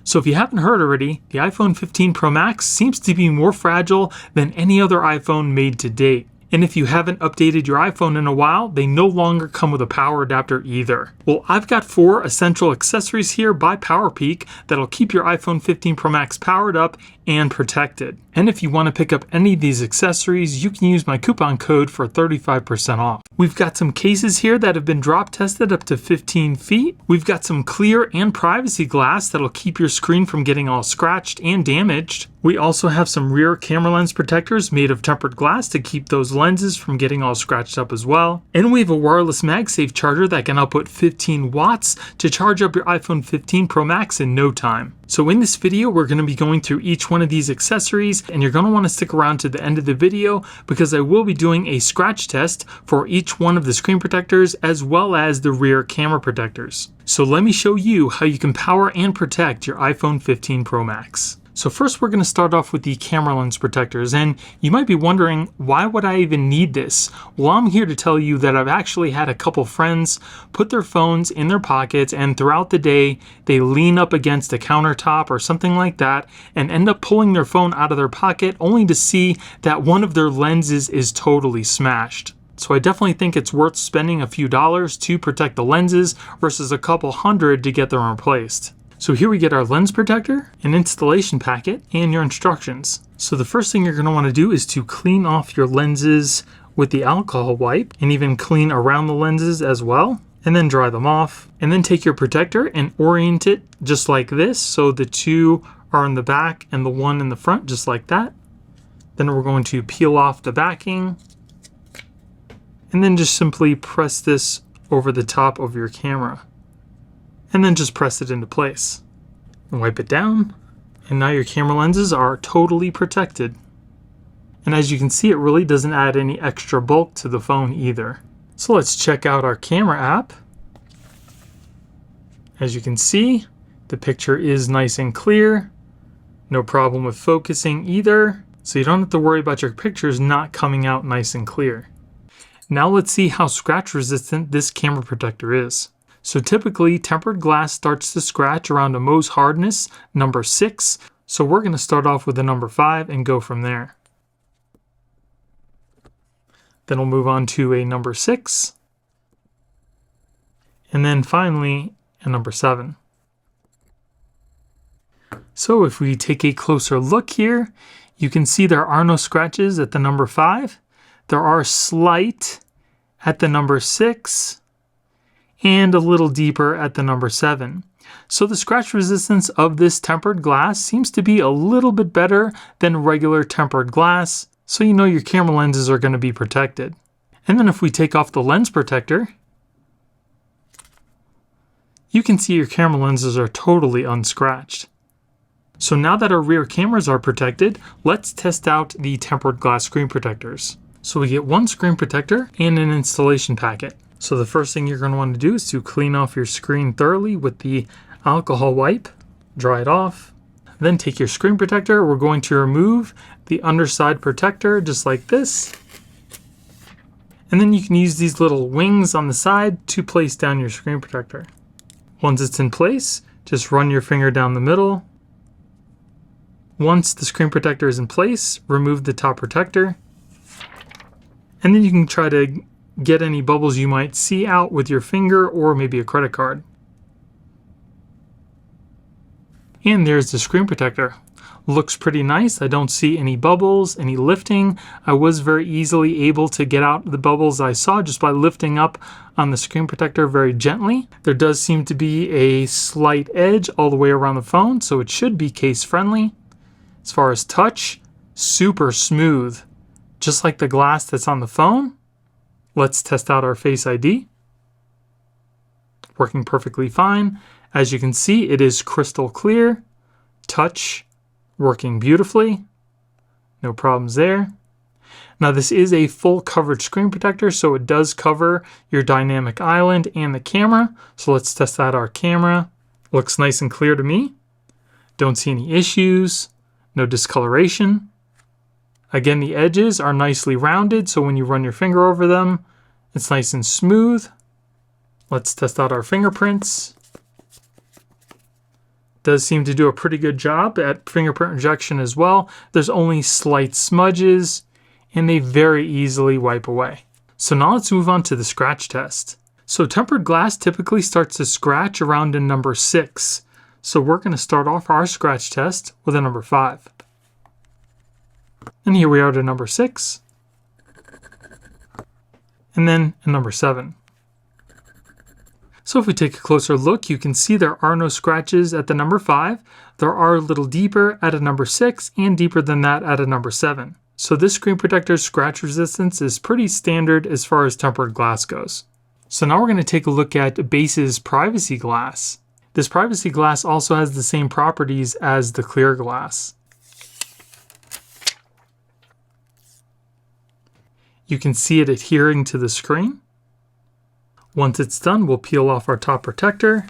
So if you haven't heard already, the iPhone 15 Pro Max seems to be more fragile than any other iPhone made to date. And if you haven't updated your iPhone in a while, they no longer come with a power adapter either. Well, I've got 4 essential accessories here by PowerPeak that'll keep your iPhone 15 Pro Max powered up and protected. And if you want to pick up any of these accessories, you can use my coupon code for 35% off. We've got some cases here that have been drop tested up to 15 feet. We've got some clear and privacy glass that'll keep your screen from getting all scratched and damaged. We also have some rear camera lens protectors made of tempered glass to keep those lenses from getting all scratched up as well. And we have a wireless MagSafe charger that can output 15 watts to charge up your iPhone 15 Pro Max in no time. So in this video, we're going to be going through each one of these accessories, and you're going to want to stick around to the end of the video because I will be doing a scratch test for each one of the screen protectors as well as the rear camera protectors. So let me show you how you can power and protect your iPhone 15 Pro Max. So first we're going to start off with the camera lens protectors, and you might be wondering, why would I even need this? Well, I'm here to tell you that I've actually had a couple friends put their phones in their pockets, and throughout the day they lean up against a countertop or something like that and end up pulling their phone out of their pocket only to see that one of their lenses is totally smashed. So I definitely think it's worth spending a few dollars to protect the lenses versus a couple hundred to get them replaced. So here we get our lens protector, an installation packet, and your instructions. So the first thing you're going to want to do is to clean off your lenses with the alcohol wipe and even clean around the lenses as well, and then dry them off. And then take your protector and orient it just like this, so the 2 are in the back and the 1 in the front, just like that. Then we're going to peel off the backing and then just simply press this over the top of your camera. And then just press it into place. And wipe it down, and now your camera lenses are totally protected. And as you can see, it really doesn't add any extra bulk to the phone either. So let's check out our camera app. As you can see, the picture is nice and clear. No problem with focusing either, so you don't have to worry about your pictures not coming out nice and clear. Now let's see how scratch resistant this camera protector is. So typically, tempered glass starts to scratch around a Mohs hardness, number 6. So we're going to start off with a number 5 and go from there. Then we'll move on to a number 6. And then finally, a number 7. So if we take a closer look here, you can see there are no scratches at the number 5. There are slight at the number 6. And a little deeper at the number 7. So the scratch resistance of this tempered glass seems to be a little bit better than regular tempered glass, so you know your camera lenses are going to be protected. And then if we take off the lens protector, you can see your camera lenses are totally unscratched. So now that our rear cameras are protected, let's test out the tempered glass screen protectors. So we get 1 screen protector and an installation packet. So the first thing you're going to want to do is to clean off your screen thoroughly with the alcohol wipe, dry it off. Then take your screen protector. We're going to remove the underside protector just like this. And then you can use these little wings on the side to place down your screen protector. Once it's in place, just run your finger down the middle. Once the screen protector is in place, remove the top protector. And then you can try to get any bubbles you might see out with your finger or maybe a credit card. And there's the screen protector. Looks pretty nice. I don't see any bubbles, any lifting. I was very easily able to get out the bubbles I saw just by lifting up on the screen protector very gently. There does seem to be a slight edge all the way around the phone, so it should be case friendly. As far as touch, super smooth. Just like the glass that's on the phone. Let's test out our Face ID. Working perfectly fine. As you can see, it is crystal clear. Touch working beautifully. No problems there. Now this is a full coverage screen protector, so it does cover your dynamic island and the camera. So let's test out our camera. Looks nice and clear to me. Don't see any issues. No discoloration. Again, the edges are nicely rounded, so when you run your finger over them, it's nice and smooth. Let's test out our fingerprints. does seem to do a pretty good job at fingerprint rejection as well. There's only slight smudges, and they very easily wipe away. So now let's move on to the scratch test. So tempered glass typically starts to scratch around a number 6. So we're going to start off our scratch test with a number 5. And here we are at a number 6. And then a number 7. So if we take a closer look, you can see there are no scratches at the number 5. There are a little deeper at a number 6 and deeper than that at a number 7. So this screen protector's scratch resistance is pretty standard as far as tempered glass goes. So now we're going to take a look at Base's privacy glass. This privacy glass also has the same properties as the clear glass. You can see it adhering to the screen. Once it's done, we'll peel off our top protector.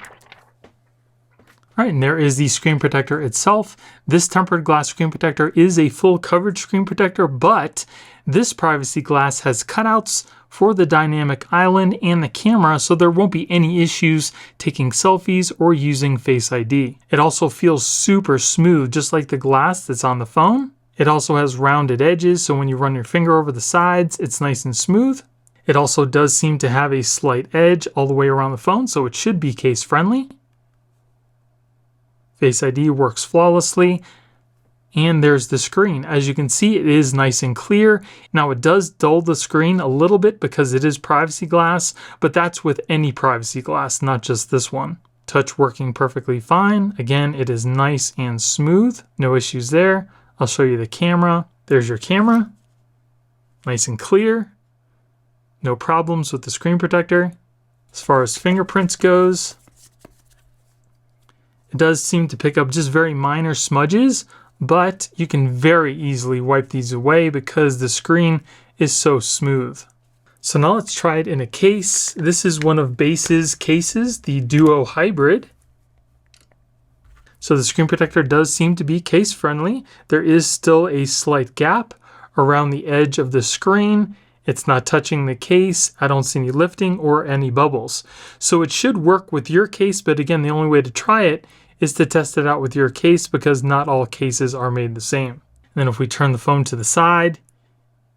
All right, and there is the screen protector itself. This tempered glass screen protector is a full coverage screen protector, but this privacy glass has cutouts for the dynamic island and the camera, so there won't be any issues taking selfies or using Face ID. It also feels super smooth, just like the glass that's on the phone. It also has rounded edges, so when you run your finger over the sides, it's nice and smooth. It also does seem to have a slight edge all the way around the phone, so it should be case friendly. Face ID works flawlessly. And there's the screen. As you can see, it is nice and clear. Now it does dull the screen a little bit because it is privacy glass, but that's with any privacy glass, not just this one. Touch working perfectly fine. Again, it is nice and smooth. No issues there. I'll show you the camera. There's your camera. Nice and clear. No problems with the screen protector. As far as fingerprints goes, it does seem to pick up just very minor smudges, but you can very easily wipe these away because the screen is so smooth. So now let's try it in a case. This is one of Base's cases, the Duo Hybrid. So the screen protector does seem to be case friendly. There is still a slight gap around the edge of the screen. It's not touching the case. I don't see any lifting or any bubbles. So it should work with your case, but again, the only way to try it is to test it out with your case because not all cases are made the same. And then if we turn the phone to the side,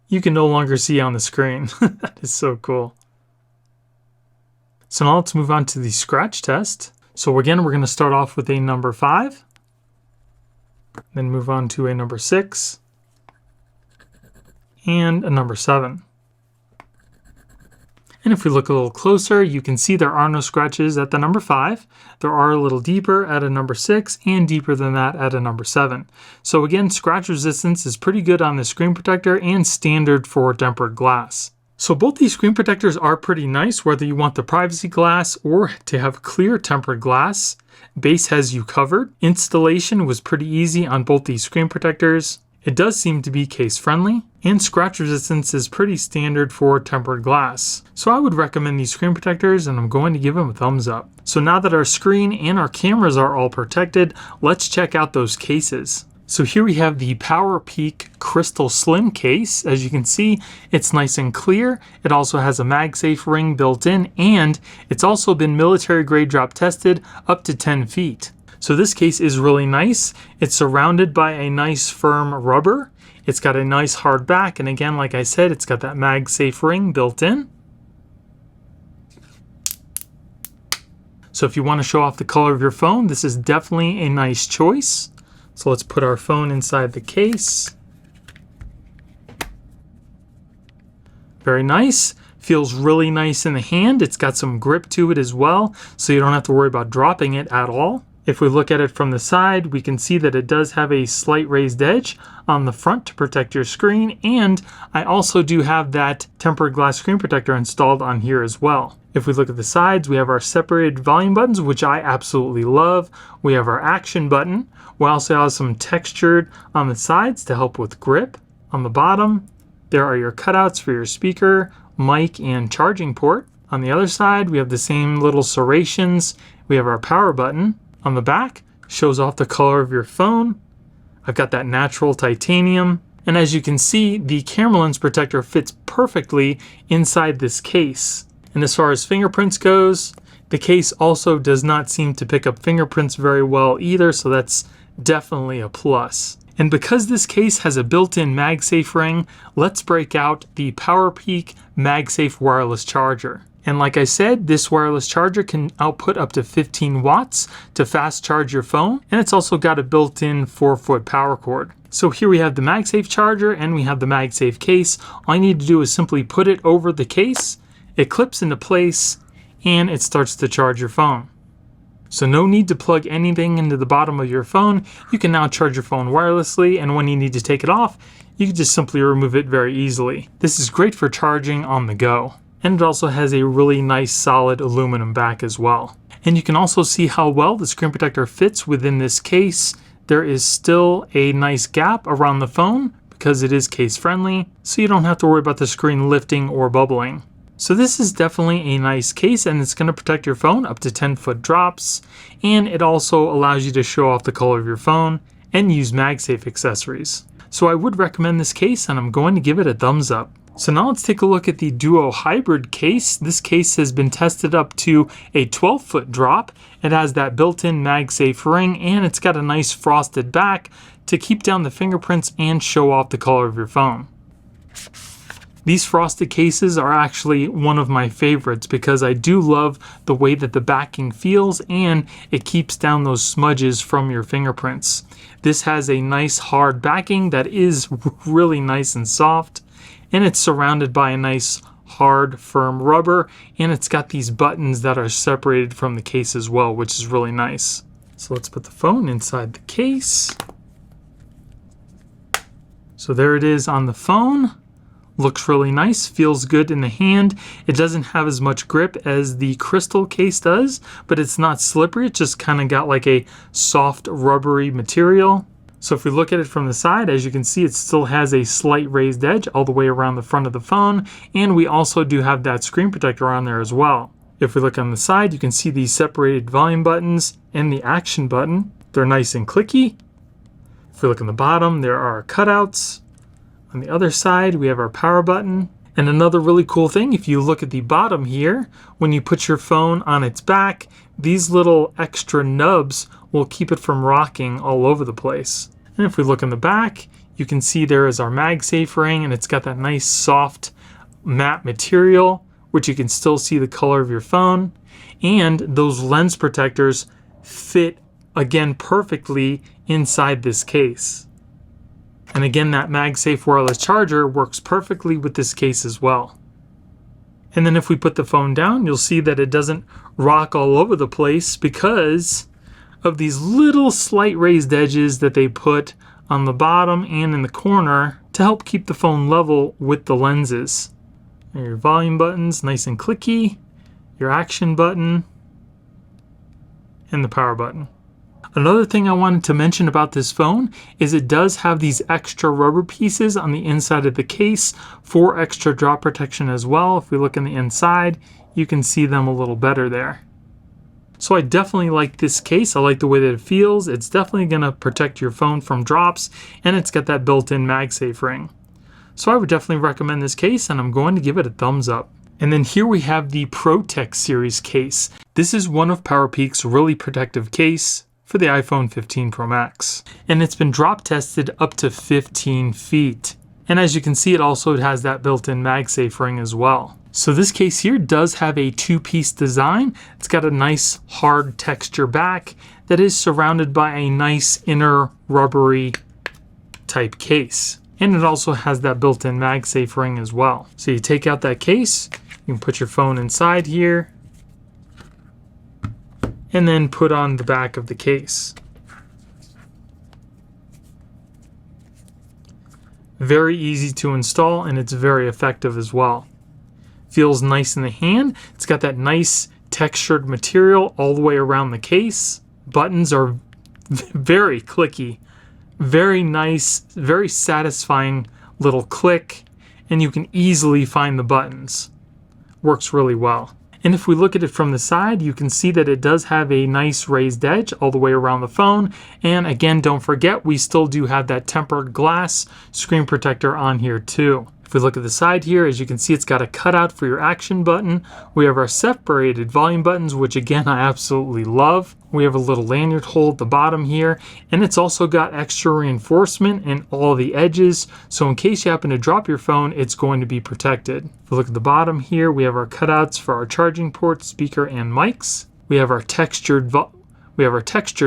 you can no longer see on the screen. That is so cool. So now let's move on to the scratch test. So again, we're going to start off with a number 5, then move on to a number 6, and a number 7. And if we look a little closer, you can see there are no scratches at the number 5. There are a little deeper at a number 6 and deeper than that at a number 7. So again, scratch resistance is pretty good on the screen protector and standard for tempered glass. So both these screen protectors are pretty nice, whether you want the privacy glass or to have clear tempered glass. Base has you covered. Installation was pretty easy on both these screen protectors. It does seem to be case friendly, and scratch resistance is pretty standard for tempered glass. So I would recommend these screen protectors, and I'm going to give them a thumbs up. So now that our screen and our cameras are all protected, let's check out those cases. So here we have the PowerPeak Crystal Slim case. As you can see, it's nice and clear. It also has a MagSafe ring built in, and it's also been military grade drop tested up to 10 feet. So this case is really nice. It's surrounded by a nice firm rubber. It's got a nice hard back, and again, like I said, it's got that MagSafe ring built in. So if you want to show off the color of your phone, this is definitely a nice choice. So let's put our phone inside the case. Very nice. Feels really nice in the hand. It's got some grip to it as well, so you don't have to worry about dropping it at all. If we look at it from the side, we can see that it does have a slight raised edge on the front to protect your screen, and I also do have that tempered glass screen protector installed on here as well. If we look at the sides, we have our separated volume buttons, which I absolutely love. We have our action button. We also have some textured on the sides to help with grip. On the bottom, there are your cutouts for your speaker, mic, and charging port. On the other side, we have the same little serrations. We have our power button. On the back, shows off the color of your phone. I've got that natural titanium. And as you can see, the camera lens protector fits perfectly inside this case. And as far as fingerprints goes, The case also does not seem to pick up fingerprints very well either, so that's definitely a plus. And because this case has a built-in MagSafe ring, let's break out the PowerPeak MagSafe wireless charger. And like I said, this wireless charger can output up to 15 watts to fast charge your phone, and it's also got a built-in 4-foot power cord. So here we have the MagSafe charger and we have the MagSafe case. All you need to do is simply put it over the case, it clips into place, and it starts to charge your phone. So no need to plug anything into the bottom of your phone. You can now charge your phone wirelessly, and when you need to take it off, you can just simply remove it very easily. This is great for charging on the go. And it also has a really nice solid aluminum back as well. And you can also see how well the screen protector fits within this case. There is still a nice gap around the phone because it is case friendly, so you don't have to worry about the screen lifting or bubbling. So this is definitely a nice case, and it's going to protect your phone up to 10-foot drops, and it also allows you to show off the color of your phone and use MagSafe accessories. So I would recommend this case, and I'm going to give it a thumbs up. So now let's take a look at the Duo Hybrid case. This case has been tested up to a 12-foot drop. It has that built-in MagSafe ring, and it's got a nice frosted back to keep down the fingerprints and show off the color of your phone. These frosted cases are actually one of my favorites because I do love the way that the backing feels, and it keeps down those smudges from your fingerprints. This has a nice hard backing that is really nice and soft, and it's surrounded by a nice hard firm rubber, and it's got these buttons that are separated from the case as well, which is really nice. So let's put the phone inside the case. So there it is on the phone. Looks really nice, feels good in the hand. It doesn't have as much grip as the crystal case does, but it's not slippery. It's just kind of got like a soft rubbery material. So if we look at it from the side, as you can see, it still has a slight raised edge all the way around the front of the phone, and we also do have that screen protector on there as well. If we look on the side, you can see these separated volume buttons and the action button. They're nice and clicky. If we look on the bottom, there are cutouts. On the other side, we have our power button. And another really cool thing, if you look at the bottom here, when you put your phone on its back, these little extra nubs will keep it from rocking all over the place. And if we look on the back, you can see there is our MagSafe ring, and it's got that nice soft matte material, which you can still see the color of your phone. And those lens protectors fit, again, perfectly inside this case. And again, that MagSafe wireless charger works perfectly with this case as well. And then if we put the phone down, you'll see that it doesn't rock all over the place because of these little slight raised edges that they put on the bottom and in the corner to help keep the phone level with the lenses. And your volume buttons, nice and clicky, your action button, and the power button. Another thing I wanted to mention about this phone is it does have these extra rubber pieces on the inside of the case for extra drop protection as well. If we look on the inside, you can see them a little better there. So I definitely like this case. I like the way that it feels. It's definitely going to protect your phone from drops, and it's got that built-in MagSafe ring. So I would definitely recommend this case, and I'm going to give it a thumbs up. And then here we have the ProTech series case. This is one of PowerPeak's really protective case for the iPhone 15 Pro Max. And it's been drop tested up to 15 feet. And as you can see, it also has that built-in MagSafe ring as well. So this case here does have a two-piece design. It's got a nice hard texture back that is surrounded by a nice inner rubbery type case. And it also has that built-in MagSafe ring as well. So you take out that case, you can put your phone inside here, and then put on the back of the case. Very easy to install, and it's very effective as well. Feels nice in the hand. It's got that nice textured material all the way around the case. Buttons are very clicky, very nice, very satisfying little click, and you can easily find the buttons. Works really well. And if we look at it from the side, you can see that it does have a nice raised edge all the way around the phone. And again, don't forget, we still do have that tempered glass screen protector on here too. If we look at the side here, as you can see, it's got a cutout for your action button. We have our separated volume buttons, which again, I absolutely love. We have a little lanyard hole at the bottom here, and it's also got extra reinforcement in all the edges. So in case you happen to drop your phone, it's going to be protected. If we look at the bottom here, we have our cutouts for our charging port, speaker, and mics. We have our textured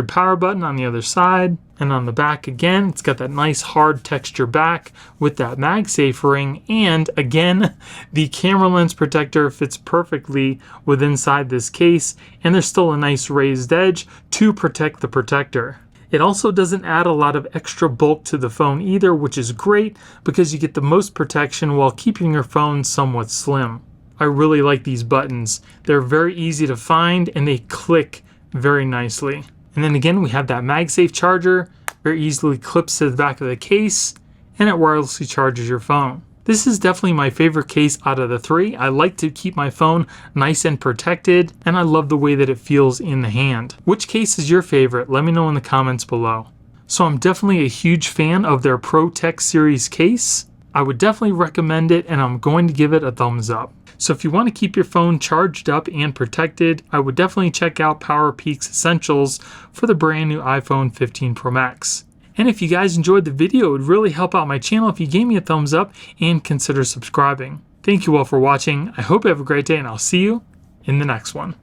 power button on the other side. And on the back again, it's got that nice hard texture back with that MagSafe ring. And again, the camera lens protector fits perfectly within inside this case. And there's still a nice raised edge to protect the protector. It also doesn't add a lot of extra bulk to the phone either, which is great because you get the most protection while keeping your phone somewhat slim. I really like these buttons. They're very easy to find and they click very nicely. And then again, we have that MagSafe charger, very easily clips to the back of the case, and it wirelessly charges your phone. This is definitely my favorite case out of the three. I like to keep my phone nice and protected, and I love the way that it feels in the hand. Which case is your favorite? Let me know in the comments below. So I'm definitely a huge fan of their ProTech series case. I would definitely recommend it, and I'm going to give it a thumbs up. So if you want to keep your phone charged up and protected, I would definitely check out PowerPeak's Essentials for the brand new iPhone 15 Pro Max. And if you guys enjoyed the video, it would really help out my channel if you gave me a thumbs up and consider subscribing. Thank you all for watching. I hope you have a great day, and I'll see you in the next one.